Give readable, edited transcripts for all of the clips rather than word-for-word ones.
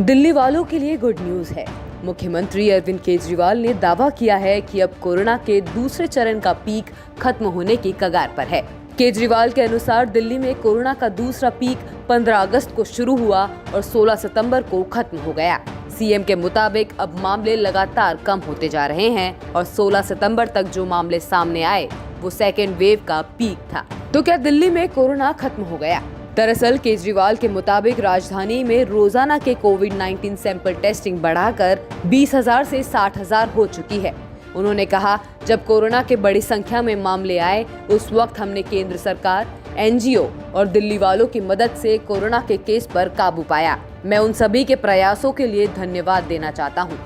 दिल्ली वालों के लिए गुड न्यूज है। मुख्यमंत्री अरविंद केजरीवाल ने दावा किया है कि अब कोरोना के दूसरे चरण का पीक खत्म होने की कगार पर है। केजरीवाल के अनुसार दिल्ली में कोरोना का दूसरा पीक 15 अगस्त को शुरू हुआ और 16 सितंबर को खत्म हो गया। सीएम के मुताबिक अब मामले लगातार कम होते जा रहे हैं और 16 सितंबर तक जो मामले सामने आए वो सेकेंड वेव का पीक था। तो क्या दिल्ली में कोरोना खत्म हो गया? दरअसल केजरीवाल के मुताबिक राजधानी में रोजाना के कोविड-19 सैंपल टेस्टिंग बढ़ाकर 20,000 से 60,000 हो चुकी है। उन्होंने कहा, जब कोरोना के बड़ी संख्या में मामले आए उस वक्त हमने केंद्र सरकार, एनजीओ और दिल्ली वालों की मदद से कोरोना के केस पर काबू पाया। मैं उन सभी के प्रयासों के लिए धन्यवाद देना चाहता हूँ।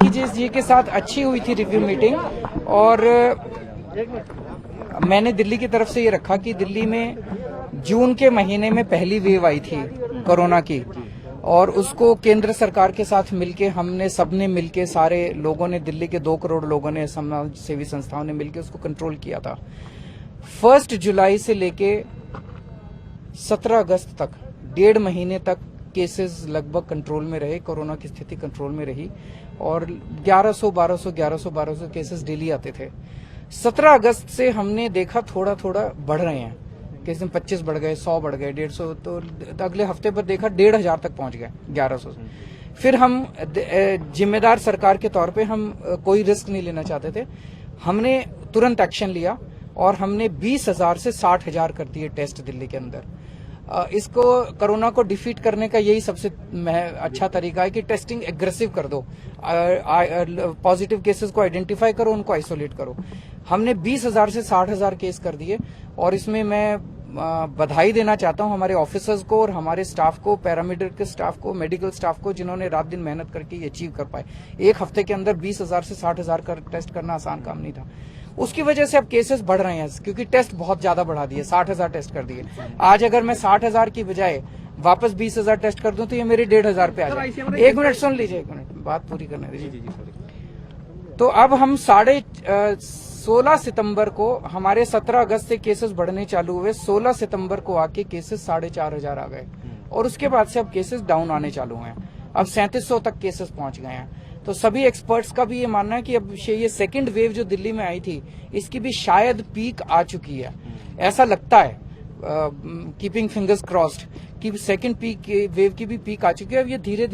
जी के साथ अच्छी हुई थी रिव्यू मीटिंग और मैंने दिल्ली की तरफ से ये रखा कि दिल्ली में जून के महीने में पहली वेव आई थी कोरोना की और उसको केंद्र सरकार के साथ मिलके सबने मिलके सारे लोगों ने, दिल्ली के 2 करोड़ लोगों ने, समाज सेवी संस्थाओं ने मिलके उसको कंट्रोल किया था। 1 जुलाई से लेके 17 अगस्त तक 1.5 महीने तक केसेस लगभग कंट्रोल में रहे, कोरोना की स्थिति कंट्रोल में रही और 1100-1200 केसेस डेली आते थे। 17 अगस्त से हमने देखा थोड़ा थोड़ा बढ़ रहे हैं, किसी दिन 25 बढ़ गए, 100 बढ़ गए, 150, तो अगले हफ्ते पर देखा 1,500 तक पहुंच गए, 1100 से। फिर हम जिम्मेदार सरकार के तौर पे हम कोई रिस्क नहीं लेना चाहते थे, हमने तुरंत एक्शन लिया और हमने 20,000 से 60,000 कर दिए टेस्ट दिल्ली के अंदर। इसको कोरोना को डिफीट करने का यही सबसे अच्छा तरीका है कि टेस्टिंग एग्रेसिव कर दो, पॉजिटिव केसेस को आइडेंटिफाई करो, उनको आइसोलेट करो। हमने 20,000 से 60,000 केस कर दिए और इसमें मैं बधाई देना चाहता हूं हमारे ऑफिसर्स को और हमारे स्टाफ को, पैरामेडिकल स्टाफ को, मेडिकल स्टाफ को, जिन्होंने रात दिन मेहनत करके ये अचीव कर पाए। एक हफ्ते के अंदर 20,000 से 60,000 का टेस्ट करना आसान काम नहीं था। उसकी वजह से अब केसेस बढ़ रहे हैं क्योंकि टेस्ट बहुत ज्यादा बढ़ा दिए, 60,000 टेस्ट कर दिए। आज अगर मैं 60,000 की बजाय वापस 20,000 टेस्ट कर दूं तो ये मेरे 1,500 पे आ जाए। एक मिनट सुन लीजिए, एक मिनट बात पूरी करने दीजिए। तो अब हम 16 सितंबर को, हमारे 17 अगस्त से केसेस बढ़ने चालू हुए, 16 सितंबर को आके केसेस 4,500 आ गए और उसके बाद से अब केसेस डाउन आने चालू हुए हैं। अब 3700 तक केसेस पहुंच गए हैं। तो सभी एक्सपर्ट्स का भी ये मानना है कि अब ये सेकंड वेव जो दिल्ली में आई थी इसकी भी शायद पीक आ चुकी है, ऐसा लगता है, कीपिंग फिंगर्स क्रॉस्ड कि सेकंड वेव की भी पीक आ चुकी है। अब ये धीरे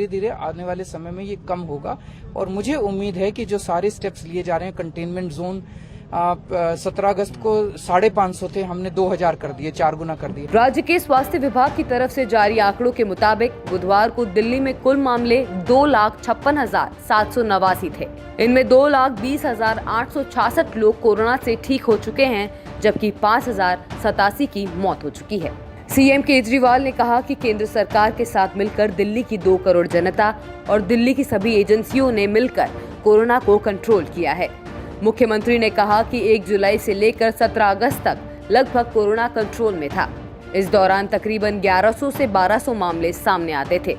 धीरे आने वाले समय में ये कम होगा और मुझे उम्मीद है कि जो सारे स्टेप्स लिए जा रहे हैं, कंटेनमेंट जोन 17 अगस्त को 550 थे, हमने 2,000 कर दिए, 4 गुना कर दिए। राज्य के स्वास्थ्य विभाग की तरफ से जारी आंकड़ों के मुताबिक बुधवार को दिल्ली में कुल मामले 2,56,789 थे। इनमें 2,20,866 लोग कोरोना से ठीक हो चुके हैं, जबकि 5,087 की मौत हो चुकी है। सीएम केजरीवाल ने कहा कि केंद्र सरकार के साथ मिलकर दिल्ली की 2 करोड़ जनता और दिल्ली की सभी एजेंसियों ने मिलकर कोरोना को कंट्रोल किया है। मुख्यमंत्री ने कहा कि 1 जुलाई से लेकर 17 अगस्त तक लगभग कोरोना कंट्रोल में था। इस दौरान तकरीबन 1100 से 1200 मामले सामने आते थे।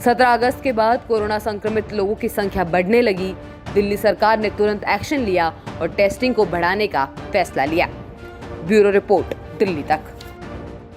17 अगस्त के बाद कोरोना संक्रमित लोगों की संख्या बढ़ने लगी। दिल्ली सरकार ने तुरंत एक्शन लिया और टेस्टिंग को बढ़ाने का फैसला लिया। ब्यूरो रिपोर्ट, दिल्ली तक।